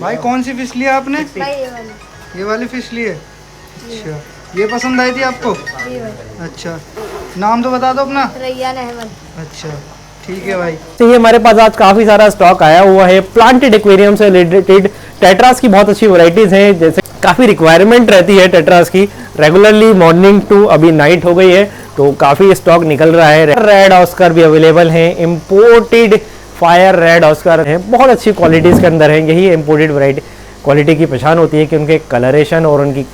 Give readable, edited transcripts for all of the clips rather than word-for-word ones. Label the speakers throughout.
Speaker 1: भाई कौन सी फिश लिया आपने?
Speaker 2: भाई ये
Speaker 1: वाली फिश ली है। अच्छा, ये पसंद आई थी आपको? अच्छा, नाम तो बता दो अपना।
Speaker 2: रैयान अहमद।
Speaker 1: अच्छा ठीक है भाई।
Speaker 3: तो ये हमारे पास आज काफी सारा स्टॉक आया हुआ है प्लांटेड एक्वेरियम से रिलेटेड। टेट्रास की बहुत अच्छी वैरायटीज हैं, जैसे काफी रिक्वायरमेंट रहती है टेट्रास की रेगुलरली मॉर्निंग टू अभी नाइट हो गई है, तो काफी स्टॉक निकल रहा है। रेड ऑस्कर भी अवेलेबल हैं, इम्पोर्टेड फायर रेड ऑस्कर है, बहुत अच्छी क्वालिटीज के अंदर है। यही इम्पोर्टेड वैरायटी क्वालिटी की पहचान होती है कि उनके कलरेशन और उनकी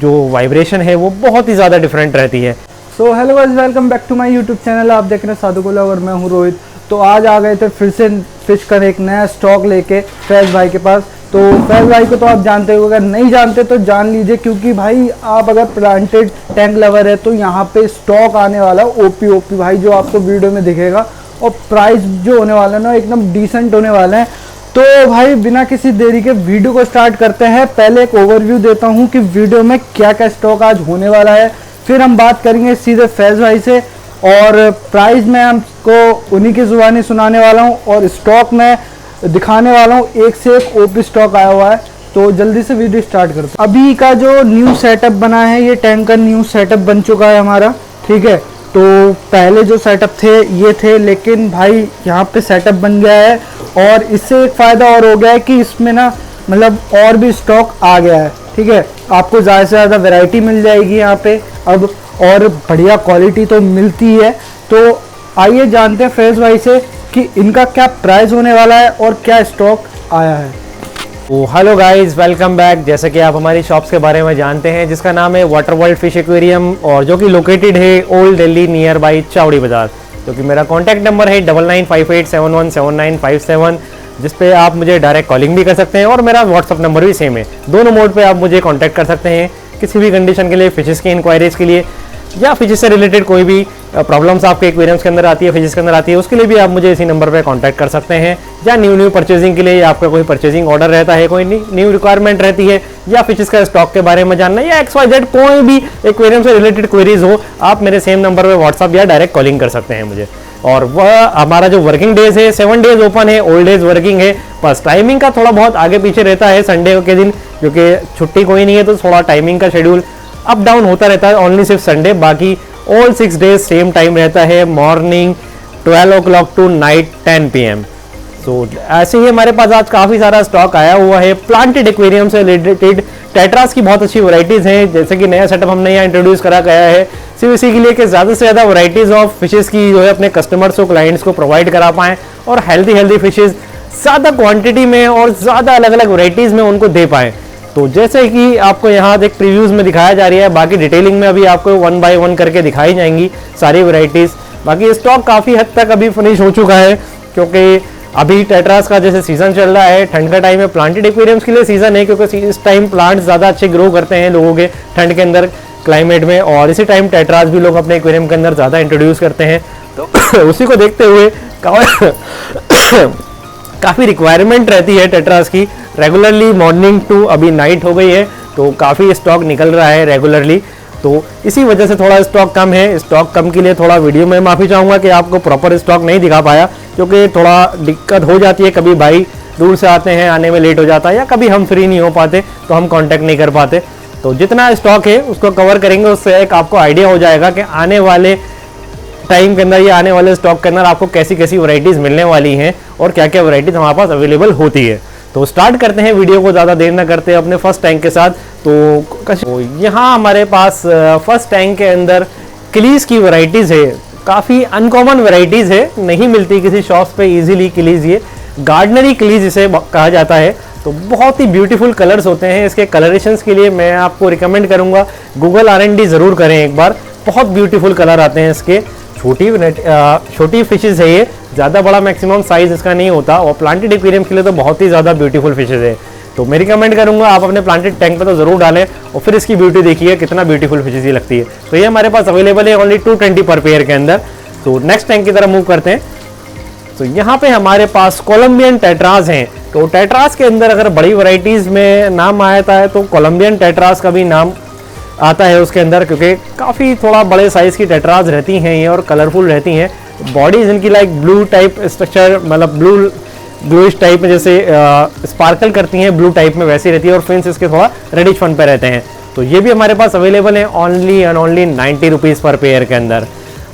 Speaker 3: जो वाइब्रेशन है वो बहुत ही ज़्यादा डिफरेंट रहती है।
Speaker 1: So hello guys, welcome back to my YouTube channel. आप देख रहे हैं साधु गोला और मैं हूं रोहित। तो आज आ गए थे फिर से फिश का एक नया स्टॉक लेके फैज भाई के पास। तो फैज भाई को तो आप जानते हो, अगर नहीं जानते तो जान लीजिए, क्योंकि भाई आप अगर प्लांटेड टैंक लवर है तो यहाँ पे स्टॉक आने वाला ओपी भाई, जो आपको वीडियो में दिखेगा, और प्राइस जो होने वाला है ना एकदम डिसेंट होने वाला है। तो भाई बिना किसी देरी के वीडियो को स्टार्ट करते हैं। पहले एक ओवरव्यू देता हूं कि वीडियो में क्या क्या स्टॉक आज होने वाला है, फिर हम बात करेंगे सीधे फैज भाई से, और प्राइस मैं आपको उन्हीं की जुबानी सुनाने वाला हूं, और स्टॉक में दिखाने वाला हूं। एक से एक ओपी स्टॉक आया हुआ है। तो जल्दी से वीडियो स्टार्ट करते हैं। अभी का जो न्यू सेटअप बना है, ये टैंक का न्यू सेटअप बन चुका है हमारा, ठीक है। तो पहले जो सेटअप थे ये थे, लेकिन भाई यहाँ पे सेटअप बन गया है, और इससे एक फ़ायदा और हो गया है कि इसमें ना मतलब और भी स्टॉक आ गया है, ठीक है। आपको ज़्यादा से ज़्यादा वैरायटी मिल जाएगी यहाँ पे अब, और बढ़िया क्वालिटी तो मिलती है। तो आइए जानते हैं फैज भाई से कि इनका क्या प्राइस होने वाला है और क्या स्टॉक आया है।
Speaker 3: Hello guys, welcome back. जैसे कि आप हमारी शॉप्स के बारे में जानते हैं, जिसका नाम है वाटर वर्ल्ड फिश एक्वेरियम, और जो कि लोकेटेड है ओल्ड दिल्ली नियर बाई चावड़ी बाजार। जो कि मेरा कॉन्टैक्ट नंबर है 9958717957, जिस पे आप मुझे डायरेक्ट कॉलिंग भी कर सकते हैं, और मेरा व्हाट्सअप नंबर भी सेम है। दोनों मोड पे आप मुझे कॉन्टैक्ट कर सकते हैं किसी भी कंडीशन के लिए, फिशेस की इंक्वायरीज के लिए, या फिशेस से रिलेटेड कोई भी प्रॉब्लम्स आपके एक्वेरियम्स के अंदर आती है, फिशेस के अंदर आती है, उसके लिए भी आप मुझे इसी नंबर पे कांटेक्ट कर सकते हैं। या न्यू परचेजिंग के लिए, या आपका कोई परचेजिंग ऑर्डर रहता है, कोई न्यू रिक्वायरमेंट रहती है, या फिशेस का स्टॉक के बारे में जानना, या XYZ कोई भी एक्वेरियम से रिलेटेड क्वेरीज हो, आप मेरे सेम नंबर पर व्हाट्सअप या डायरेक्ट कॉलिंग कर सकते हैं मुझे। और वह हमारा जो वर्किंग डेज है 7 डेज ओपन है, ओल्ड डेज वर्किंग है। बस टाइमिंग का थोड़ा बहुत आगे पीछे रहता है संडे के दिन, क्योंकि छुट्टी कोई नहीं है, तो थोड़ा टाइमिंग का शेड्यूल अप डाउन होता रहता है। ओनली सिर्फ संडे, बाकी ऑल 6 डेज सेम टाइम रहता है, morning 12 o'clock to night 10 PM। So ऐसे ही हमारे पास आज काफ़ी सारा स्टॉक आया हुआ है प्लांटेड एक्वेरियम से रिलेटेड। टेट्रास की बहुत अच्छी वैरायटीज़ हैं, जैसे कि नया सेटअप हमने यहाँ इंट्रोड्यूस करा गया है सिर्फ इसी के लिए कि ज़्यादा से ज़्यादा वैरायटीज़ ऑफ फिशेज़ की जो है अपने कस्टमर्स को, क्लाइंट्स को प्रोवाइड करा पाएँ, और हेल्दी फिशेज़ ज़्यादा क्वांटिटी में और ज़्यादा अलग अलग वैरायटीज़ में उनको दे पाएँ। तो जैसे कि आपको यहाँ एक प्रीव्यूज़ में दिखाया जा रही है, बाकी डिटेलिंग में अभी आपको 1 by 1 करके दिखाई जाएंगी सारी वैरायटीज़। बाकी स्टॉक काफ़ी हद तक अभी फिनिश हो चुका है, क्योंकि अभी टेट्रास का जैसे सीज़न चल रहा है, ठंड का टाइम है, प्लांटेड एक्वेरियम्स के लिए सीज़न है, क्योंकि इस टाइम प्लांट्स ज़्यादा अच्छे ग्रो करते हैं लोगों के ठंड के अंदर क्लाइमेट में, और इसी टाइम टेट्रास भी लोग अपने एक्वेरियम के अंदर ज़्यादा इंट्रोड्यूस करते हैं। तो उसी को देखते हुए काफ़ी रिक्वायरमेंट रहती है टेट्रास की रेगुलरली मॉर्निंग टू अभी नाइट हो गई है, तो काफ़ी स्टॉक निकल रहा है रेगुलरली। तो इसी वजह से थोड़ा स्टॉक कम है। स्टॉक कम के लिए थोड़ा वीडियो में माफ़ी चाहूँगा कि आपको प्रॉपर स्टॉक नहीं दिखा पाया, क्योंकि थोड़ा दिक्कत हो जाती है, कभी भाई दूर से आते हैं, आने में लेट हो जाता है, या कभी हम फ्री नहीं हो पाते तो हम कॉन्टैक्ट नहीं कर पाते। तो जितना स्टॉक है उसको कवर करेंगे, उससे एक आपको आइडिया हो जाएगा कि आने वाले टाइम के अंदर या आने वाले स्टॉक के अंदर आपको कैसी कैसी वैरायटीज़ मिलने वाली हैं, और क्या क्या वैरायटीज़ हमारे पास अवेलेबल होती है। तो स्टार्ट करते हैं वीडियो को, ज़्यादा देर ना करते अपने फर्स्ट टैंक के साथ। तो यहाँ हमारे पास फर्स्ट टैंक के अंदर किलीज़ की वैरायटीज़ है, काफ़ी अनकॉमन वैरायटीज़ है, नहीं मिलती किसी शॉप्स पे इजीली किलीज़। ये गार्डनरी किलीज़ इसे कहा जाता है। तो बहुत ही ब्यूटीफुल कलर्स होते हैं। इसके कलरेशंस के लिए मैं आपको रिकमेंड करूँगा गूगल R&D ज़रूर करें एक बार, बहुत ब्यूटीफुल कलर आते हैं इसके। छोटी फिशेज़ है ये, ज़्यादा बड़ा मैक्सिमम साइज़ इसका नहीं होता, और प्लांटेड एक्वेरियम के लिए तो बहुत ही ज़्यादा ब्यूटीफुल फिशेज़ है। तो मैं रिकमेंड करूँगा आप अपने प्लांटेड टैंक पे तो ज़रूर डालें, और फिर इसकी ब्यूटी देखिए कितना ब्यूटीफुल फिशेज़ ये लगती है। तो ये हमारे पास अवेलेबल है ओनली 220 पर पेयर के अंदर। तो नेक्स्ट टैंक की तरफ मूव करते हैं। तो यहाँ पे हमारे पास कोलंबियन टेट्रास हैं। तो टेट्रास के अंदर अगर बड़ी वैरायटीज़ में नाम आता है तो कोलंबियन टेट्रास का भी नाम आता है उसके अंदर, क्योंकि काफ़ी थोड़ा बड़े साइज़ की टेट्रास रहती हैं ये, और कलरफुल रहती हैं। बॉडीज इनकी लाइक ब्लू टाइप स्ट्रक्चर, मतलब ब्लू ग्लोइश टाइप में, जैसे स्पार्कल करती हैं ब्लू टाइप में, वैसी रहती है और फिन्स इसके थोड़ा रेडिश फन पे रहते हैं। तो ये भी हमारे पास अवेलेबल है ओनली एंड ओनली 90 रुपीज़ पर पेयर के अंदर।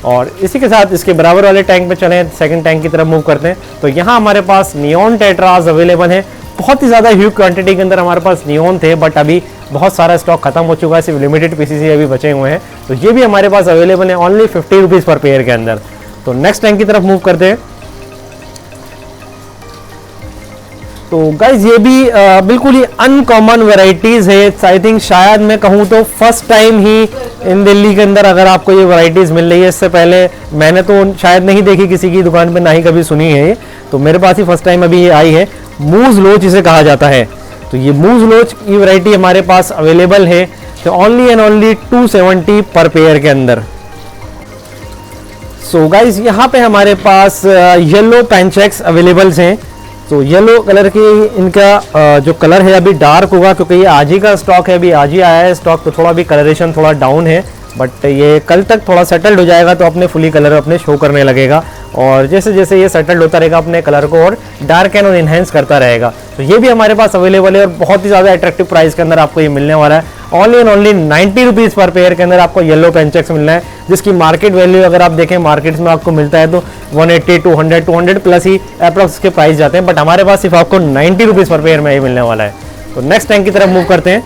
Speaker 3: और इसी के साथ इसके बराबर वाले टैंक पे चलें, सेकंड टैंक की तरफ मूव करते हैं। तो यहाँ हमारे पास नियॉन टेट्रास अवेलेबल है। बहुत ही ज़्यादा ह्यूज क्वांटिटी के अंदर हमारे पास नियॉन थे, बट अभी बहुत सारा स्टॉक खत्म हो चुका है, सिर्फ लिमिटेड पीसेस ही अभी बचे हुए हैं। तो ये भी हमारे पास अवेलेबल है ओनली 50 रुपीज़ पर पेयर के अंदर। तो नेक्स्ट टैंक की तरफ मूव करते हैं। तो गाइज ये भी बिल्कुल ही अनकॉमन वैरायटीज़ है। आई थिंक शायद मैं कहूँ तो फर्स्ट टाइम ही इन दिल्ली के अंदर अगर आपको ये वैरायटीज़ मिल रही है। इससे पहले मैंने तो शायद नहीं देखी किसी की दुकान पे, ना ही कभी सुनी है ये, तो मेरे पास ही फर्स्ट टाइम अभी ये आई है। मूज लोच इसे कहा जाता है। तो ये मूज लोच की वैरायटी हमारे पास अवेलेबल है, तो ओनली एंड ओनली 270 पर पेयर के अंदर। सो गाइज यहाँ पे हमारे पास येलो पैंचेक्स अवेलेबल्स हैं। तो येलो कलर की इनका जो कलर है अभी डार्क होगा, क्योंकि ये आज ही का स्टॉक है, अभी आज ही आया है स्टॉक, तो थोड़ा भी कलरेशन थोड़ा डाउन है, बट ये कल तक थोड़ा सेटल्ड हो जाएगा तो अपने फुली कलर अपने शो करने लगेगा। और जैसे जैसे ये सेटल्ड होता रहेगा अपने कलर को और डार्क एंड इनहेंस करता रहेगा। तो ये भी हमारे पास अवेलेबल है और बहुत ही ज़्यादा अट्रैक्टिव प्राइस के अंदर आपको ये मिलने वाला है। ओनली एंड ओनली 90 रुपीज़ पर पेयर के अंदर आपको येलो पेंचेक्स मिलना है, जिसकी मार्केट वैल्यू अगर आप देखें मार्केट्स में आपको मिलता है तो 180 200 प्लस ही अप्रॉक्स के प्राइस जाते हैं, बट हमारे पास सिर्फ आपको 90 रुपीज़ पर पेयर में ही मिलने वाला है। तो नेक्स्ट टैंक की तरफ मूव करते हैं।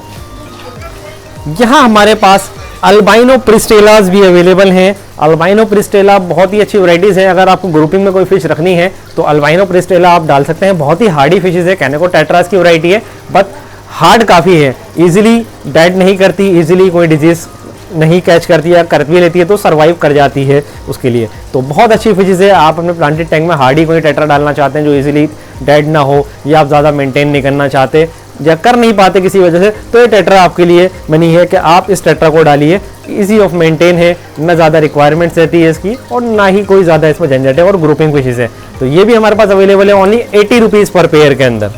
Speaker 3: यहाँ हमारे पास अल्बाइनो प्रिस्टेलास भी अवेलेबल हैं। अल्बाइनो प्रिस्टेला बहुत ही अच्छी वैरायटीज़ है। अगर आपको ग्रुपिंग में कोई फिश रखनी है तो अल्बाइनो प्रिस्टेला आप डाल सकते हैं। बहुत ही हार्डी फिशेज है, कैनेको टेट्रास की वैरायटी है, बट हार्ड काफ़ी है, इजीली डेड नहीं करती, इजीली कोई डिजीज़ नहीं कैच करती है, कर भी लेती है तो सर्वाइव कर जाती है उसके लिए। तो बहुत अच्छी फिशेज है। आप अपने प्लांटेड टैंक में हार्डी कोई टेट्रा डालना चाहते हैं जो इजीली डेड ना हो, या आप ज़्यादा मेंटेन नहीं करना चाहते या कर नहीं पाते किसी वजह से, तो ये टेट्रा आपके लिए बनी है कि आप इस टेट्रा को डालिए। इजी ऑफ मेंटेन है, ना ज़्यादा रिक्वायरमेंट्स रहती है इसकी और ना ही कोई ज़्यादा इसमें झंझट है, और ग्रुपिंग फिशेज है। तो ये भी हमारे पास अवेलेबल है ओनली 80 रुपीज़ पर पेयर के अंदर।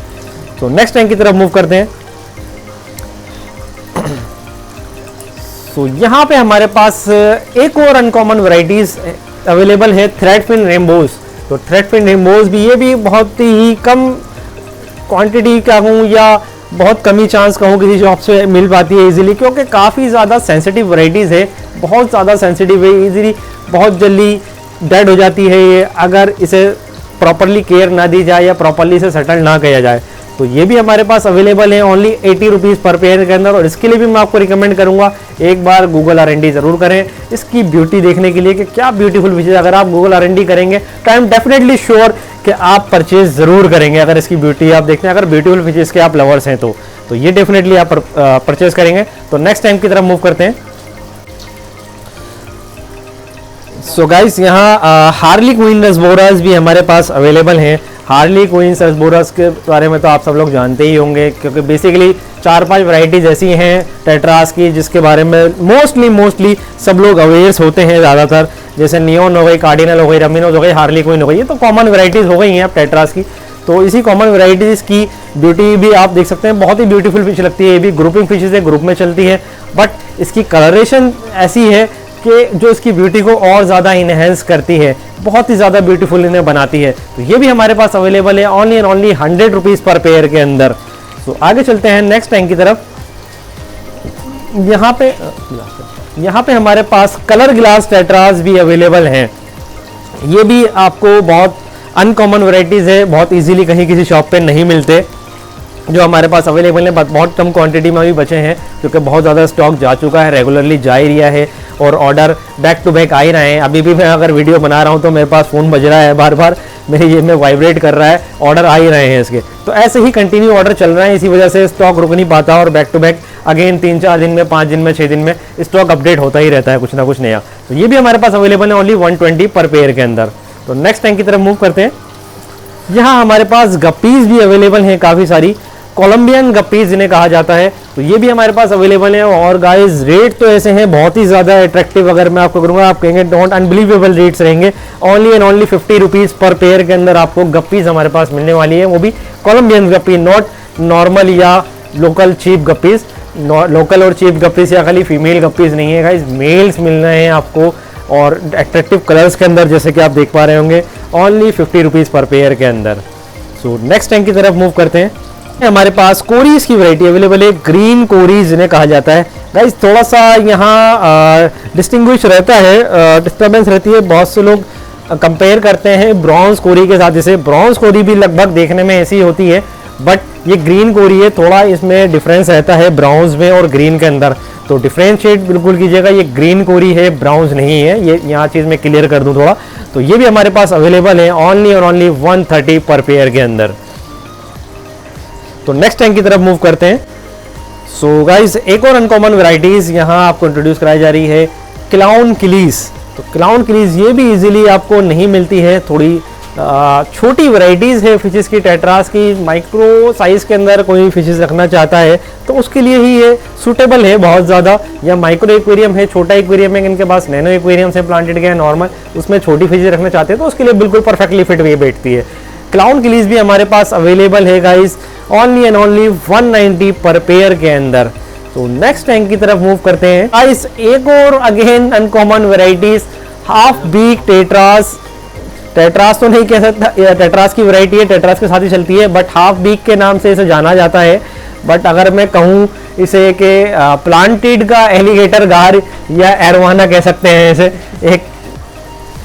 Speaker 3: तो नेक्स्ट टैंक की तरफ मूव करते हैं। तो यहाँ पे हमारे पास एक और अनकॉमन वैरायटीज़ अवेलेबल है, थ्रेड फिन रेनबोज। तो थ्रेड फिन रेनबोज भी, ये भी बहुत ही कम क्वांटिटी का हूँ या बहुत कम ही चांस कहूँ किसी शॉप से मिल पाती है इजीली, क्योंकि काफ़ी ज़्यादा सेंसिटिव वैरायटीज़ है, बहुत ज़्यादा सेंसिटिव है, इजीली बहुत जल्दी डेड हो जाती है ये अगर इसे प्रॉपरली केयर ना दी जाए या प्रॉपरली इसे सेटल ना किया जाए। तो ये भी हमारे पास अवेलेबल है ओनली 80 रुपीज़ पर पेयर के अंदर। और इसके लिए भी मैं आपको रिकमेंड करूंगा एक बार गूगल R&D ज़रूर करें इसकी ब्यूटी देखने के लिए कि क्या ब्यूटीफुल फिशेज। अगर आप गूगल R&D करेंगे तो आई एम डेफिनेटली श्योर कि आप परचेज ज़रूर करेंगे अगर इसकी ब्यूटी आप देखते हैं, अगर ब्यूटीफुल फिशेज के आप लवर्स हैं तो ये डेफिनेटली आप परचेज करेंगे। तो नेक्स्ट टाइम की तरफ मूव करते हैं। सो गाइस यहाँ हार्ली क्वीन रसबोरास भी हमारे पास अवेलेबल हैं। हार्ली क्वीन रसबोरास के बारे में तो आप सब लोग जानते ही होंगे, क्योंकि बेसिकली 4-5 वैरायटीज ऐसी हैं टेट्रास की जिसके बारे में मोस्टली सब लोग अवेयर्स होते हैं ज़्यादातर। जैसे नियॉन हो गई, कार्डिनल हो गई, रमिनोज हो गई, हार्ली क्वीन हो गई, ये तो कॉमन वैरायटीज़ हो गई हैं अब टेट्रास की। तो इसी कॉमन वैरायटीज़ की ब्यूटी भी आप देख सकते हैं, बहुत ही ब्यूटीफुल फिश लगती है। ये भी ग्रुपिंग फिशेज है, ग्रुप में चलती है, बट इसकी कलरेशन ऐसी है कि जो इसकी ब्यूटी को और ज़्यादा इनहेंस करती है, बहुत ही ज़्यादा ब्यूटीफुल इन्हें बनाती है। तो ये भी हमारे पास अवेलेबल है ओनली एंड ओनली 100 रुपीज़ पर पेयर के अंदर। तो आगे चलते हैं नेक्स्ट टैंक की तरफ। यहाँ पे हमारे पास कलर ग्लास टेट्रास भी अवेलेबल हैं। ये भी आपको बहुत अनकॉमन वैरायटीज़ है, बहुत इजीली कहीं किसी शॉप पे नहीं मिलते, जो हमारे पास अवेलेबल है। बहुत कम क्वांटिटी में अभी बचे हैं क्योंकि बहुत ज़्यादा स्टॉक जा चुका है, रेगुलरली जा ही रहा है और ऑर्डर बैक टू बैक आ ही रहे हैं। अभी भी मैं अगर वीडियो बना रहा हूँ तो मेरे पास फ़ोन बज रहा है, बार बार मेरे ये में वाइब्रेट कर रहा है, ऑर्डर आ ही रहे हैं इसके। तो ऐसे ही कंटिन्यू ऑर्डर चल रहे हैं, इसी वजह से स्टॉक रुक नहीं पाता और बैक टू बैक अगेन 3-4 दिन में, 5 दिन में, 6 दिन में स्टॉक अपडेट होता ही रहता है कुछ ना कुछ नया। तो ये भी हमारे पास अवेलेबल है ओनली 120 पर पेयर के अंदर। तो नेक्स्ट टैंक की तरफ मूव करते हैं। यहाँ हमारे पास गप्पीज़ भी अवेलेबल हैं, काफ़ी सारी कोलंबियन गप्पीज़ जिन्हें कहा जाता है। तो ये भी हमारे पास अवेलेबल है और गाइस रेट तो ऐसे हैं बहुत ही ज़्यादा अट्रैक्टिव। अगर मैं आपको करूँगा आप कहेंगे डोंट अनबिलीवेबल रेट्स रहेंगे। ओनली एंड ओनली 50 रुपीज़ पर पेयर के अंदर आपको गप्पीज़ हमारे पास मिलने वाली है, वो भी कोलंबियन गप्पी, नॉट नॉर्मल या लोकल चीप गप्पीज़। लोकल और चीप गप्पीज़ या खाली फीमेल गप्पीज़ नहीं है गाइस, मेल्स मिल रहे हैं आपको और अट्रैक्टिव कलर्स के अंदर, जैसे कि आप देख पा रहे होंगे, ओनली 50 रुपीज़ पर पेयर के अंदर। सो नेक्स्ट टैंक की तरफ मूव करते हैं। हमारे पास कोरीज की वैरायटी अवेलेबल है, ग्रीन कोरीज जिन्हें कहा जाता है। गाइस थोड़ा सा यहाँ डिस्टिंग्विश रहता है, डिस्टर्बेंस रहती है, बहुत से लोग कंपेयर करते हैं ब्रॉन्ज कोरी के साथ। जैसे ब्रॉन्ज कोरी भी लगभग देखने में ऐसी होती है, बट ये ग्रीन कोरी है, थोड़ा इसमें डिफरेंस रहता है ब्राउन्स में और ग्रीन के अंदर। तो डिफरेंशिएट बिल्कुल कीजिएगा, ये ग्रीन कोरी है, ब्राउन्स नहीं है। ये यहाँ चीज़ मैं क्लियर कर दूँ थोड़ा। तो ये भी हमारे पास अवेलेबल है ओनली और ओनली 130 पर पेयर के अंदर। तो नेक्स्ट टैंक की तरफ मूव करते हैं। सो गाइस एक और अनकॉमन वैरायटीज़ यहाँ आपको इंट्रोड्यूस कराई जा रही है, क्लाउन किलीज। तो क्लाउन किलीज ये भी इजीली आपको नहीं मिलती है, थोड़ी छोटी वैरायटीज़ है फिशेस की, टेट्रास की। माइक्रो साइज़ के अंदर कोई फिशेस रखना चाहता है तो उसके लिए ही ये सूटेबल है बहुत ज़्यादा। या माइक्रो एक्वेरियम है, छोटा एक्वेरियम है, इनके पास नैनो एक्वेरियम से प्लांटेड गया है नॉर्मल, उसमें छोटी फिशेस रखना चाहते हैं तो उसके लिए बिल्कुल परफेक्टली फिट ये बैठती है। क्लाउन किलीज भी हमारे पास अवेलेबल है गाइस, ओनली एंड ओनली 190 पर पेयर के अंदर। तो नेक्स्ट टैंक की तरफ मूव करते हैं गाइस। एक और again uncommon varieties, half beak tetras. Tetras तो नहीं कह सकता, टेट्रास की वैरायटी है, टेट्रास के साथ ही चलती है, बट हाफ बीक के नाम से इसे जाना जाता है। बट अगर मैं कहूँ इसे कि प्लांटेड का एलिगेटर गार या एरवाना कह सकते हैं इसे।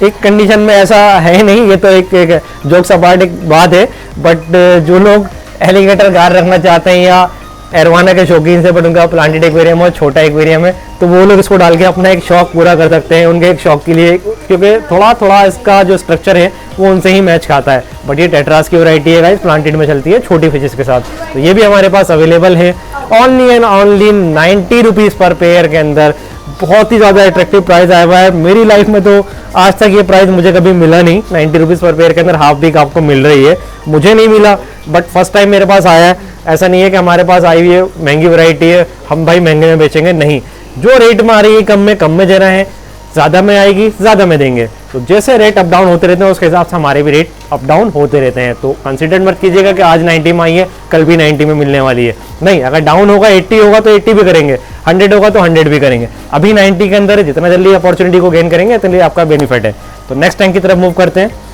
Speaker 3: एक कंडीशन में ऐसा है नहीं, ये तो एक जोक सपाट एक बात है, बट जो लोग एलिगेटर गार रखना चाहते हैं या एरवाना के शौकीन से, बट उनका प्लांटेड एक्वेरियम और छोटा एक्वेरियम है, तो वो लोग इसको डाल के अपना एक शौक पूरा कर सकते हैं उनके एक शौक के लिए, क्योंकि थोड़ा थोड़ा इसका जो स्ट्रक्चर है वो उनसे ही मैच खाता है। बट ये टेट्रास की वैरायटी है गाइस, प्लांटेड में चलती है छोटी फिशेस के साथ। तो ये भी हमारे पास अवेलेबल है ओनली एंड ओनली 90 रुपीज़ पर पेयर के अंदर। बहुत ही ज़्यादा अट्रैक्टिव प्राइस आया हुआ है। मेरी लाइफ में तो आज तक ये प्राइस मुझे कभी मिला नहीं। 90 रुपीज़ पर पेयर के अंदर हाफ बीक आपको मिल रही है, मुझे नहीं मिला, बट फर्स्ट टाइम मेरे पास आया है। ऐसा नहीं है कि हमारे पास आई हुई है महंगी वैरायटी है हम भाई महंगे में बेचेंगे, नहीं। जो रेट में आ रही है कम में दे रहे हैं, ज़्यादा में आएगी ज़्यादा में देंगे। तो जैसे रेट अप डाउन होते रहते हैं उसके हिसाब से हमारे भी रेट अप डाउन होते रहते हैं। तो कंसिडर मत कीजिएगा कि आज 90 में आई है कल भी 90 में मिलने वाली है, नहीं। अगर डाउन होगा 80 होगा तो 80 भी करेंगे, 100 होगा तो 100 भी करेंगे। अभी 90 के अंदर जितना जल्दी अपॉर्चुनिटी को गेन करेंगे इतनी आपका बेनिफिट है। तो नेक्स्ट टैंक की तरफ मूव करते हैं।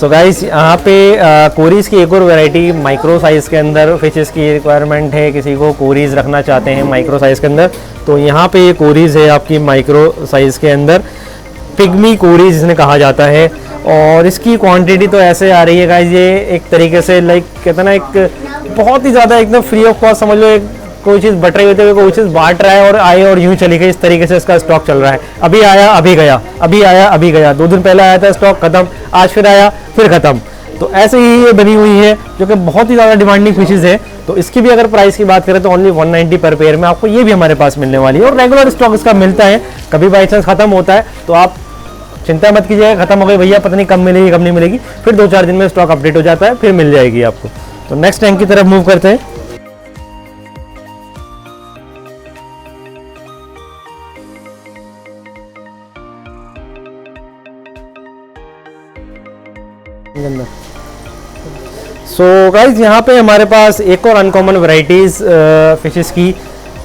Speaker 3: सो गाइस यहाँ पे कोरीज की एक और वैरायटी माइक्रो साइज़ के अंदर फिशेस की रिक्वायरमेंट है, किसी को कोरीज रखना चाहते हैं माइक्रो साइज़ के अंदर, तो यहाँ पे ये कोरीज है आपकी माइक्रो साइज़ के अंदर, पिग्मी कोरीज जिसने कहा जाता है। और इसकी क्वांटिटी तो ऐसे आ रही है गाइस, ये एक तरीके से लाइक कहते हैं ना, एक बहुत ही ज़्यादा एकदम फ्री ऑफ कॉस्ट समझ लो, एक कोई चीज़ बट रही होती है, कोई चीज़ बांट रहा है और आए और यूं चली गई, इस तरीके से इसका स्टॉक चल रहा है। अभी आया अभी गया, अभी आया अभी गया, 2 दिन पहले आया था स्टॉक खत्म, आज फिर आया फिर खत्म। तो ऐसे ही ये बनी हुई है जो कि बहुत ही ज़्यादा डिमांडिंग फिशेज है। तो इसकी भी अगर प्राइस की बात करें तो ओनली 190 पर पेयर में आपको ये भी हमारे पास मिलने वाली है। और रेगुलर स्टॉक इसका मिलता है, कभी बाई चांस खत्म होता है तो आप चिंता मत कीजिएगा, खत्म हो गई भैया पता नहीं कब मिलेगी कब नहीं मिलेगी, फिर 2-4 दिन में स्टॉक अपडेट हो जाता है, फिर मिल जाएगी आपको। तो नेक्स्ट टैंक की तरफ मूव करते हैं। सो गाइज यहाँ पे हमारे पास एक और अनकॉमन वैरायटीज फिशेस की,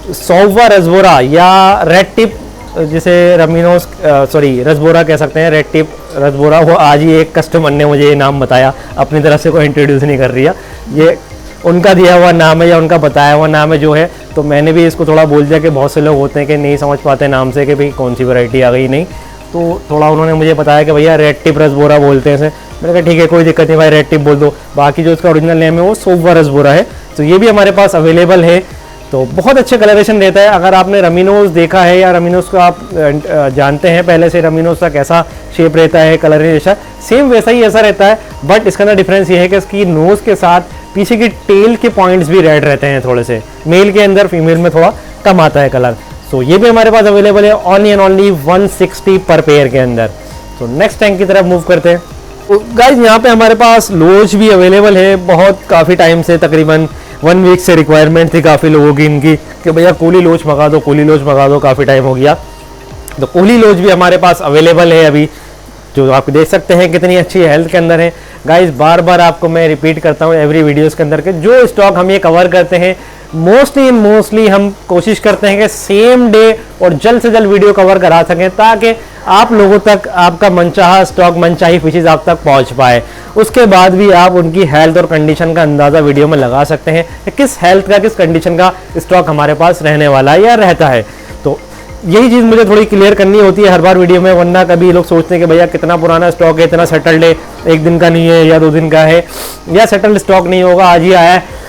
Speaker 3: सोवा रसबोरा या रेड टिप, जिसे रमीनोस रसबोरा कह सकते हैं, रेड टिप रसबोरा। वो आज ही एक कस्टमर ने मुझे ये नाम बताया, अपनी तरफ से कोई इंट्रोड्यूस नहीं कर रही है, ये उनका दिया हुआ नाम है या उनका बताया हुआ नाम है जो है। तो मैंने भी इसको थोड़ा बोल दिया कि बहुत से लोग होते हैं कि नहीं समझ पाते नाम से कि भाई कौन सी वैरायटी आ गई, नहीं। तो थोड़ा उन्होंने मुझे बताया कि भैया रेड टिप रसबोरा बोलते हैं इसे। मैंने कहा ठीक है कोई दिक्कत नहीं भाई, रेड टिप बोल दो, बाकी जो इसका ओरिजिनल नेम है वो सोवा रसबोरा है। तो ये भी हमारे पास अवेलेबल है। तो बहुत अच्छे कलरेशन देता है। अगर आपने रमीनोस देखा है या रमीनोस को आप जानते हैं पहले से, रमीनोस का कैसा शेप रहता है, कलर जैसा सेम वैसा ही ऐसा रहता है, बट इसका अंदर डिफरेंस ये है कि इसकी नोज के साथ पीछे की टेल के पॉइंट्स भी रेड रहते हैं थोड़े से, मेल के अंदर फीमेल में थोड़ा कम आता है कलर। तो ये भी हमारे पास अवेलेबल है ओनली एंड ओनली 160 पर पेयर के अंदर। तो नेक्स्ट टैंक की तरफ मूव करते हैं। तो गाइज यहाँ पे हमारे पास लोच भी अवेलेबल है। बहुत काफ़ी टाइम से, तकरीबन 1 वीक से रिक्वायरमेंट थी काफ़ी लोगों की इनकी कि भैया कोली लोच मंगा दो, कोली लोच मंगा दो, काफ़ी टाइम हो गया। तो कोली लोच भी हमारे पास अवेलेबल है अभी, जो आप देख सकते हैं कितनी अच्छी हेल्थ के अंदर है। गाइज बार बार आपको मैं रिपीट करता हूँ एवरी वीडियोज़ के अंदर के जो स्टॉक हम ये कवर करते हैं मोस्टली हम कोशिश करते हैं कि सेम डे और जल्द से जल्द वीडियो कवर करा सकें, ताकि आप लोगों तक आपका मनचाहा स्टॉक, मनचाही फिशेज आप तक पहुंच पाए। उसके बाद भी आप उनकी हेल्थ और कंडीशन का अंदाज़ा वीडियो में लगा सकते हैं कि किस हेल्थ का, किस कंडीशन का स्टॉक हमारे पास रहने वाला है या रहता है। तो यही चीज़ मुझे थोड़ी क्लियर करनी होती है हर बार वीडियो में, वरना कभी लोग सोचते हैं कि भैया कितना पुराना स्टॉक है, इतना सेटल्ड है, 1 दिन का नहीं है या 2 दिन का है, या सेटल्ड स्टॉक नहीं होगा, आज ही आया है।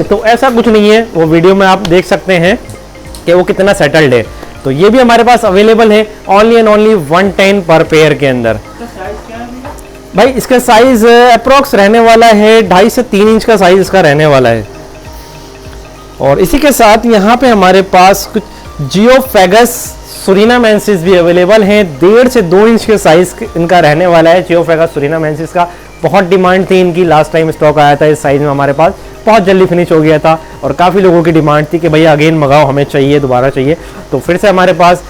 Speaker 3: तो ऐसा कुछ नहीं है, वो वीडियो में आप देख सकते हैं कि वो कितना सेटल्ड है। तो ये भी हमारे पास अवेलेबल है ओनली एंड ओनली 110 पर पेयर के अंदर। भाई इसका साइज अप्रोक्स रहने वाला है 2.5 से 3 इंच का साइज इसका रहने वाला है। और इसी के साथ यहाँ पे हमारे पास कुछ जियोफेगस सुरिनामेंसिस भी अवेलेबल हैं। 1.5 से 2 इंच के साइज इनका रहने वाला है। जियोफेगस सुरिनामेंसिस का बहुत डिमांड थी इनकी, लास्ट टाइम स्टॉक आया था इस साइज में हमारे पास, बहुत जल्दी फिनिश हो गया था और काफ़ी लोगों की डिमांड थी कि भैया अगेन मंगाओ, हमें चाहिए, दोबारा चाहिए। तो फिर से हमारे पास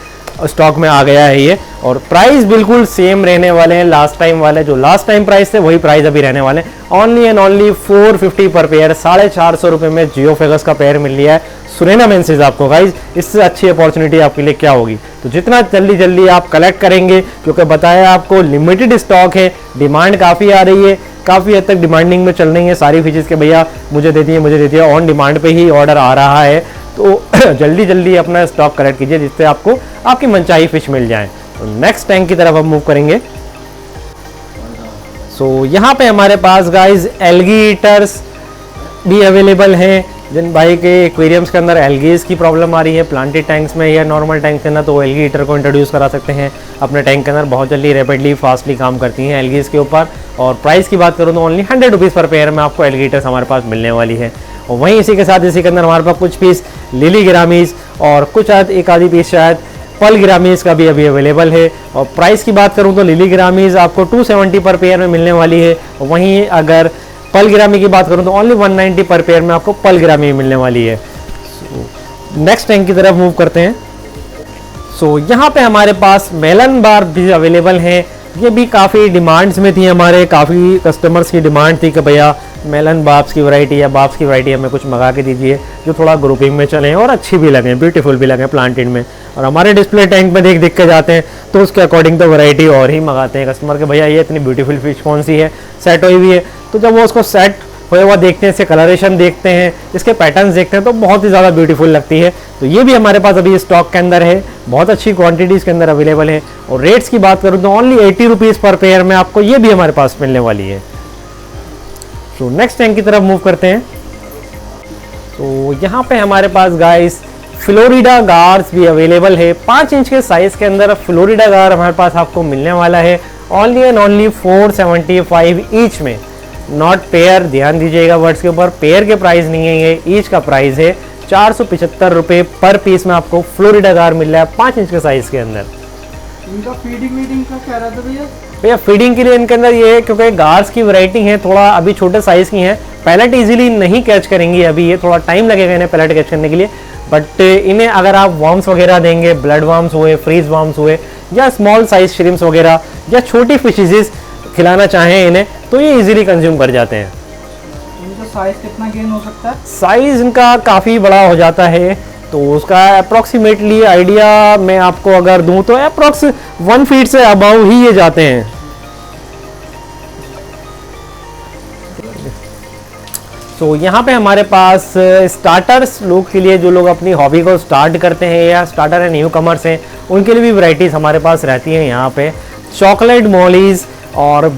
Speaker 3: स्टॉक में आ गया है ये। और प्राइस बिल्कुल सेम रहने वाले हैं, लास्ट टाइम वाले जो लास्ट टाइम प्राइस थे वही प्राइस अभी रहने वाले हैं। ओनली एंड ओनली 450 पर पेयर, 450 रुपये में जियोफेगस का पेयर मिल लिया है सुरिनामेंसिस आपको। गाइज इससे अच्छी अपॉर्चुनिटी आपके लिए क्या होगी। तो जितना जल्दी आप कलेक्ट करेंगे, क्योंकि बताया आपको लिमिटेड स्टॉक है, डिमांड काफ़ी आ रही है, काफ़ी हद तक डिमांडिंग में चल रही है सारी फिशेज के भैया मुझे दे दिए, ऑन डिमांड पे ही ऑर्डर आ रहा है। तो जल्दी अपना स्टॉक कलेक्ट कीजिए जिससे आपको आपकी मनचाही फिश मिल जाए। तो नेक्स्ट टैंक की तरफ हम मूव करेंगे। सो यहाँ पे हमारे पास गाइज एल्गी ईटर्स भी अवेलेबल हैं। जिन भाई के एक्वेरियम्स के अंदर एल्गीज की प्रॉब्लम आ रही है प्लांटेड टैंक्स में या नॉर्मल टैंक के अंदर, तो एल्गी ईटर को इंट्रोड्यूस करा सकते हैं अपने टैंक के अंदर। बहुत जल्दी रैपिडली फास्टली काम करती हैं एल्गीज के ऊपर। और प्राइस की बात करूँ तो ओनली 100 रुपीज़ पर पेयर में आपको एल्गी ईटर्स हमारे पास मिलने वाली है। और वहीं इसी के साथ इसी के अंदर हमारे पास कुछ पीस लिली गिरामीज और कुछ एक आधी पीस शायद पल गिरामीज का भी अभी अवेलेबल है। और प्राइस की बात करूँ तो लिली गिरामीज आपको 270 पर पेयर में मिलने वाली है। वहीं अगर पल गिरामी की बात करूं तो ओनली 190 पर पेयर में आपको पल गिरामी मिलने वाली है। नेक्स्ट टैंक की तरफ मूव करते हैं। यहाँ पे हमारे पास मेलन बार भी अवेलेबल हैं। ये भी काफ़ी डिमांड्स में थी, हमारे काफ़ी कस्टमर्स की डिमांड थी कि भैया मेलन बाब्स की वैरायटी या बाब्स की वैरायटी हमें कुछ मंगा के दीजिए जो थोड़ा ग्रुपिंग में चलें और अच्छी भी लगें, ब्यूटीफुल भी लगें प्लांटेड में। और हमारे डिस्प्ले टैंक में देख के जाते हैं तो उसके अकॉर्डिंग तो वैरायटी और ही मंगाते हैं कस्टमर के, भैया ये इतनी ब्यूटीफुल फिश कौन सी है, सेट हुई हुई है। तो जब वो उसको सेट हुआ हुआ देखते हैं, इसके कलरेशन देखते हैं, इसके पैटर्न्स देखते हैं तो बहुत ही ज़्यादा ब्यूटीफुल लगती है। तो ये भी हमारे पास अभी स्टॉक के अंदर है, बहुत अच्छी क्वांटिटीज़ के अंदर अवेलेबल है। और रेट्स की बात करूँ तो ओनली 80 रुपीज़ पर पेयर में आपको ये भी हमारे पास मिलने वाली है। तो नेक्स्ट टैंक की तरफ मूव करते हैं। तो यहाँ पे हमारे पास गाइस फ्लोरिडा गार्स भी अवेलेबल है। 5 इंच के साइज़ के अंदर फ्लोरिडा गार हमारे पास आपको मिलने वाला है ओनली एंड ओनली 475 ईच में, नॉट पेयर। ध्यान दीजिएगा वर्ड्स के ऊपर, पेयर के प्राइस नहीं है ये, ईच का प्राइस है। 475 रुपये पर पीस में आपको फ्लोरिडा गार मिल रहा है 5 इंच के साइज़ के अंदर।
Speaker 1: इनका फीडिंग का क्या रहता है
Speaker 3: भैया? फीडिंग के लिए इनके अंदर ये है, क्योंकि गार्स की वैरायटी है, थोड़ा अभी छोटे साइज़ की हैं, पैलेट इजीली नहीं कैच करेंगी अभी, ये थोड़ा टाइम लगेगा इन्हें पैलेट कैच करने के लिए। बट इन्हें अगर आप वर्म्स वगैरह देंगे, ब्लड वर्म्स हुए, फ्रीज वर्म्स हुए, या स्मॉल साइज श्रिम्स वगैरह या छोटी फिशेज खिलाना चाहें इन्हें, तो ये इजीली कंज्यूम कर जाते हैं।
Speaker 1: इनका साइज कितना गेन हो सकता है?
Speaker 3: साइज इनका काफ़ी बड़ा हो जाता है, तो उसका अप्रोक्सीमेटली आइडिया मैं आपको अगर दूं तो अप्रोक्स 1 फीट से अबाउ ही ये जाते हैं। तो यहाँ पे हमारे पास स्टार्टर्स लोग के लिए, जो लोग अपनी हॉबी को स्टार्ट करते हैं या स्टार्टर है न्यू कमर्स हैं, उनके लिए भी वैरायटीज़ हमारे पास रहती हैं। यहाँ पे चॉकलेट मॉलीज और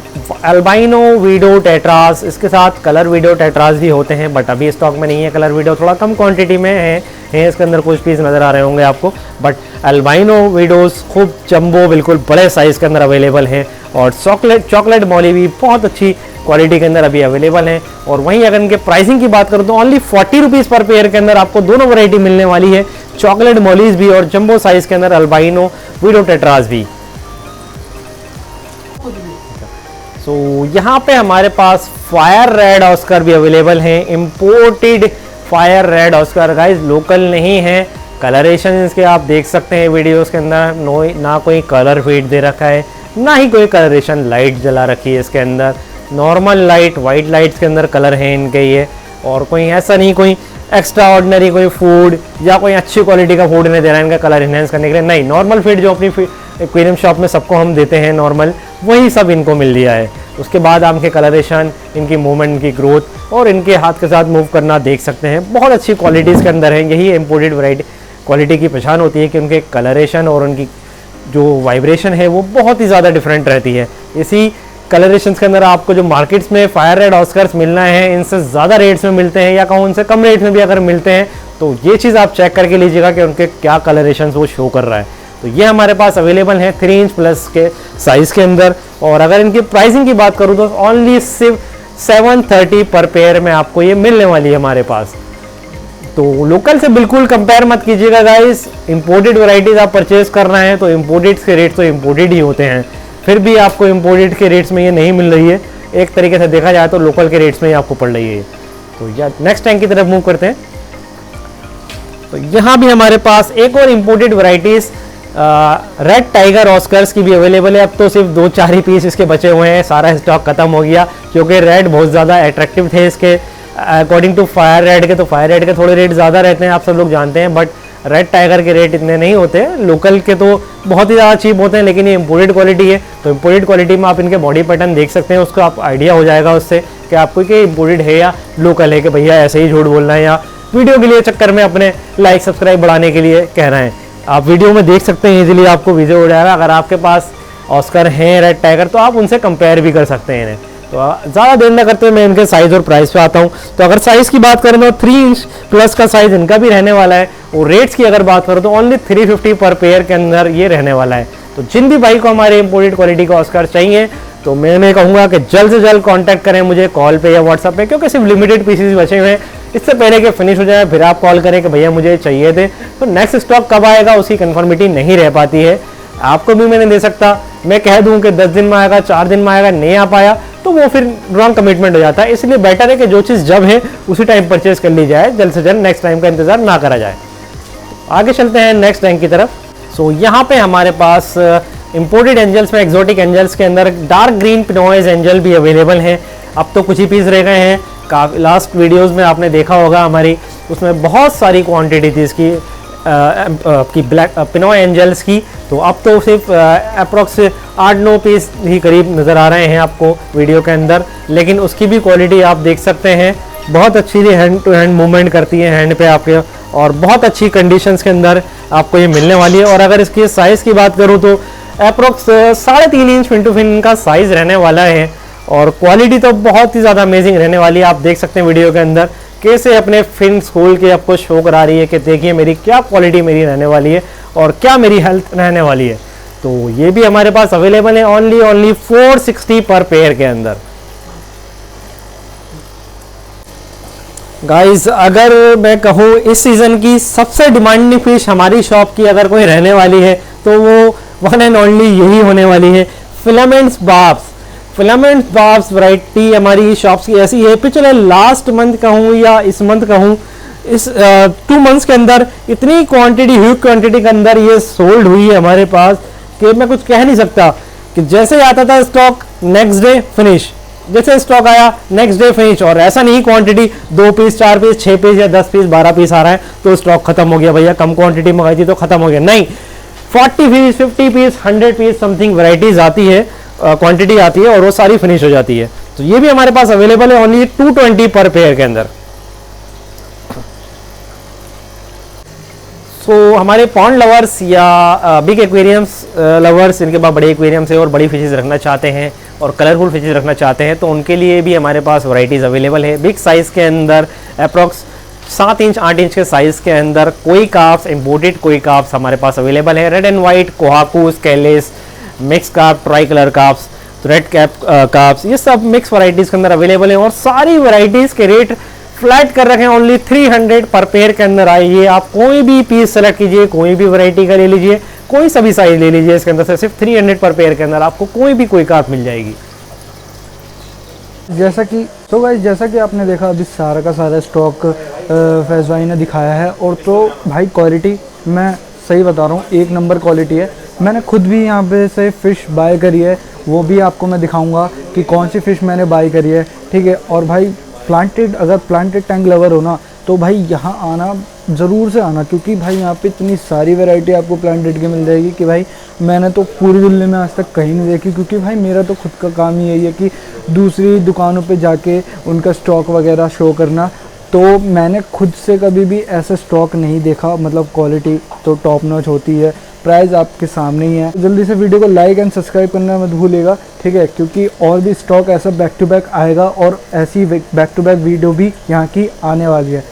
Speaker 3: अल्बाइनो वीडो टेट्रास, इसके साथ कलर वीडो टेट्रास भी होते हैं, बट अभी स्टॉक में नहीं है। कलर वीडो थोड़ा कम क्वांटिटी में है इसके अंदर कुछ पीस नज़र आ रहे होंगे आपको, बट अल्बाइनो वीडोस खूब जंबो बिल्कुल बड़े साइज़ के अंदर अवेलेबल है। और चॉकलेट मॉली भी बहुत अच्छी क्वालिटी के अंदर अभी अवेलेबल है। और वहीं अगर इनके प्राइसिंग की बात करूँ तो ओनली 40 रुपीज़ पर पेयर के अंदर आपको दोनों वैरायटी मिलने वाली है, चॉकलेट मॉलीज भी और जंबो साइज़ के अंदर अल्बाइनो वीडो टेट्रास भी। यहाँ पे हमारे पास फायर रेड ऑस्कर भी अवेलेबल हैं, imported fire red Oscar guys, local नहीं है। कलरेशन इसके आप देख सकते हैं वीडियोस के अंदर, ना कोई कलर फीड दे रखा है, ना ही कोई कलरेशन लाइट जला रखी है इसके अंदर। नॉर्मल लाइट, वाइट लाइट्स के अंदर कलर है इनके ये, और कोई ऐसा नहीं कोई एक्स्ट्रा ऑर्डिनरी कोई फूड या कोई अच्छी क्वालिटी का फूड इन्हें दे रहा है इनका कलर इन्हेंस करने के लिए, नहीं, नॉर्मल फीड जो अपनी एक्वेरियम शॉप में सबको हम देते हैं नॉर्मल, वही सब इनको मिल रहा है। उसके बाद आप इनके कलरेशन, इनकी मूवमेंट, इनकी ग्रोथ और इनके हाथ के साथ मूव करना देख सकते हैं। बहुत अच्छी क्वालिटीज़ के अंदर है, यही इम्पोर्टेड वैरायटी क्वालिटी की पहचान होती है कि उनके कलरेशन और उनकी जो वाइब्रेशन है वो बहुत ही ज़्यादा डिफरेंट रहती है। इसी कलरेशंस के अंदर आपको जो मार्केट्स में फायर रेड ऑस्कर्स मिलना है, इनसे ज़्यादा रेट्स में मिलते हैं या कहूँ उनसे कम रेट में भी अगर मिलते हैं, तो ये चीज़ आप चेक करके लीजिएगा कि उनके क्या कलरेशंस वो शो कर रहा है। तो ये हमारे पास अवेलेबल है 3 इंच प्लस के साइज़ के अंदर। और अगर इनकी प्राइसिंग की बात करूँ तो ओनली सिर्फ 730 पर पेयर में आपको ये मिलने वाली है हमारे पास। तो लोकल से बिल्कुल कंपेयर मत कीजिएगा गाइस, इंपोर्टेड वैरायटीज आप परचेज कर रहे हैं तो इंपोर्टेड के रेट तो इंपोर्टेड ही होते हैं, फिर भी आपको इंपोर्टेड के रेट्स में ये नहीं मिल रही है। एक तरीके से देखा जाए तो लोकल के रेट्स में ही आपको पड़ रही है। तो या नेक्स्ट टैंक की तरफ मूव करते हैं। तो यहाँ भी हमारे पास एक और imported varieties red tiger Oscars की भी अवेलेबल है। अब तो सिर्फ 2-4 ही पीस इसके बचे हुए हैं, सारा स्टॉक खत्म हो गया क्योंकि रेड बहुत ज़्यादा अट्रैक्टिव थे इसके अकॉर्डिंग टू फायर रेड के। तो फायर रेड के थोड़े रेट ज़्यादा रहते हैं, आप सब लोग जानते हैं, बट रेड टाइगर के रेट इतने नहीं होते। लोकल के तो बहुत ही ज़्यादा चीप होते हैं, लेकिन ये इंपोर्टेड क्वालिटी है। तो इंपोर्टेड क्वालिटी में आप इनके बॉडी पैटर्न देख सकते हैं, उसका आप आइडिया हो जाएगा उससे कि आपको कि इंपोर्टेड है या लोकल है, कि भैया ऐसे ही झूठ बोलना है या वीडियो के लिए चक्कर में अपने लाइक सब्सक्राइब बढ़ाने के लिए कह रहे हैं। आप वीडियो में देख सकते हैं, इजीली आपको विजिट हो जाएगा। अगर आपके पास ऑस्कर हैं रेड टाइगर तो आप उनसे कंपेयर भी कर सकते हैं इन्हें। तो ज़्यादा देर न करते हुए मैं इनके साइज़ और प्राइस पे आता हूँ। तो अगर साइज़ की बात करें तो 3 इंच प्लस का साइज़ इनका भी रहने वाला है। और रेट्स की अगर बात करें तो ओनली 350 पर पेयर के अंदर ये रहने वाला है। तो जिन भी भाई को हमारे इंपोर्टेड क्वालिटी का ऑस्कर चाहिए तो मैं कहूँगा कि जल्द से जल्द कॉन्टैक्ट करें मुझे कॉल पे या व्हाट्सएप पे, क्योंकि सिर्फ लिमिटेड पीसेज बचे हुए हैं। इससे पहले कि फिनिश हो जाए फिर आप कॉल करें कि भैया मुझे चाहिए थे, तो नेक्स्ट स्टॉक कब आएगा उसकी कंफर्मिटी नहीं रह पाती है। आपको भी मैं नहीं दे सकता, मैं कह दूं कि 10 दिन में आएगा, 4 दिन में आएगा, नहीं आ पाया तो वो फिर रॉन्ग कमिटमेंट हो जाता है। इसलिए बेटर है कि जो चीज़ जब है उसी टाइम परचेज कर ली जाए, जल्द से जल्द, नेक्स्ट टाइम का इंतजार ना करा जाए। आगे चलते हैं नेक्स्ट रैंक की तरफ। सो यहाँ पे हमारे पास इंपोर्टेड एंजल्स में एक्जोटिक एंजल्स के अंदर डार्क ग्रीन पिनोइज एंजल भी अवेलेबल हैं। अब तो कुछ ही पीस रह गए हैं, लास्ट वीडियोस में आपने देखा होगा हमारी, उसमें बहुत सारी क्वांटिटी थी इसकी की ब्लैक पिनोय एंजल्स की। तो अब तो सिर्फ अप्रॉक्स 8-9 पीस ही करीब नज़र आ रहे हैं आपको वीडियो के अंदर, लेकिन उसकी भी क्वालिटी आप देख सकते हैं, बहुत अच्छी हैंड टू हैंड मूवमेंट करती है हैंड पे आपके, और बहुत अच्छी कंडीशंस के अंदर आपको ये मिलने वाली है। और अगर इसकी साइज़ की बात करूँ तो approx 3.5 inch fin to fin का साइज़ रहने वाला है, और क्वालिटी तो बहुत ही ज़्यादा अमेजिंग रहने वाली है। आप देख सकते हैं वीडियो के अंदर कैसे अपने फिन खोल के आपको शो करा रही है कि देखिए मेरी क्या क्वालिटी मेरी रहने वाली है और क्या मेरी हेल्थ रहने वाली है। तो ये भी हमारे पास अवेलेबल है ओनली 460 पर पेयर के अंदर। गाइस अगर मैं कहूँ इस सीज़न की सबसे डिमांडिंग फिश हमारी शॉप की अगर कोई रहने वाली है तो वो वन एंड ओनली यही होने वाली है, filaments barbs. Filament barbs variety हमारी शॉप्स की ऐसी है, पिछले लास्ट मंथ कहूँ या इस मंथ कहूँ, इस 2 मंथ्स के अंदर इतनी क्वांटिटी, ह्यूज क्वांटिटी के अंदर ये सोल्ड हुई है हमारे पास कि मैं कुछ कह नहीं सकता। कि जैसे आता था स्टॉक नेक्स्ट डे फिनिश, जैसे स्टॉक आया नेक्स्ट डे फिनिश। और ऐसा नहीं क्वांटिटी 2 पीस 4 पीस 6 पीस या 10 पीस 12 पीस आ रहा है तो स्टॉक खत्म हो गया, भैया कम क्वांटिटी मंगाई थी तो खत्म हो गया, नहीं। 40 piece 50 piece 100 piece something varieties आती है, क्वांटिटी आती है और वो सारी फिनिश हो जाती है। तो ये भी हमारे पास अवेलेबल है ओनली 220 पर पेयर के अंदर। सो हमारे पॉन्ड लवर्स या बिग एक्वेरियम्स लवर्स, इनके पास बड़े एक्वेरियम्स है और बड़ी फिशेज रखना चाहते हैं और कलरफुल फिशेज रखना चाहते हैं तो उनके लिए भी हमारे पास वैरायटीज़ अवेलेबल है। बिग साइज़ के अंदर अप्रॉक्स 7 इंच 8 इंच के साइज़ के अंदर koi carps, imported koi carps हमारे पास अवेलेबल है। Red and white, Kohaku, scaleless, mix carp, tri colour carps, red cap carps, ये सब मिक्स वैरायटीज़ के अंदर अवेलेबल है। और सारी वैरायटीज़ के रेट फ्लैट कर रखे हैं ओनली 300 पर पेयर के अंदर। आइए आप कोई भी पीस सेलेक्ट कीजिए, कोई भी वैरायटी का ले लीजिए, कोई सा भी साइज ले लीजिए, इसके अंदर से सिर्फ 300 पर पेयर के अंदर आपको कोई भी कोई काप मिल जाएगी।
Speaker 1: जैसा कि तो गाइस जैसा कि आपने देखा अभी सारा का सारा स्टॉक फैज़ भाई ने दिखाया है, और तो भाई क्वालिटी मैं सही बता रहा हूँ, 1 नंबर क्वालिटी है। मैंने खुद भी यहाँ पे से फ़िश बाय करी है, वो भी आपको मैं दिखाऊंगा कि कौन सी फ़िश मैंने बाय करी है, ठीक है। और भाई प्लांटेड, अगर प्लांटेड टैंक लवर हो ना तो भाई यहाँ आना ज़रूर से आना, क्योंकि भाई यहाँ पे इतनी सारी वैरायटी आपको प्लांटेड की मिल जाएगी कि भाई मैंने तो पूरी दिल्ली में आज तक कहीं नहीं देखी। क्योंकि भाई मेरा तो खुद का काम ही यही है कि दूसरी दुकानों पे जाके उनका स्टॉक वगैरह शो करना, तो मैंने खुद से कभी भी ऐसा स्टॉक नहीं देखा। मतलब क्वालिटी तो टॉप नॉच होती है, प्राइस आपके सामने ही है। जल्दी से वीडियो को लाइक एंड सब्सक्राइब करना मत भूलिएगा, ठीक है, क्योंकि और भी स्टॉक ऐसा बैक टू बैक आएगा और ऐसी बैक टू बैक वीडियो भी यहाँ की आने वाली है।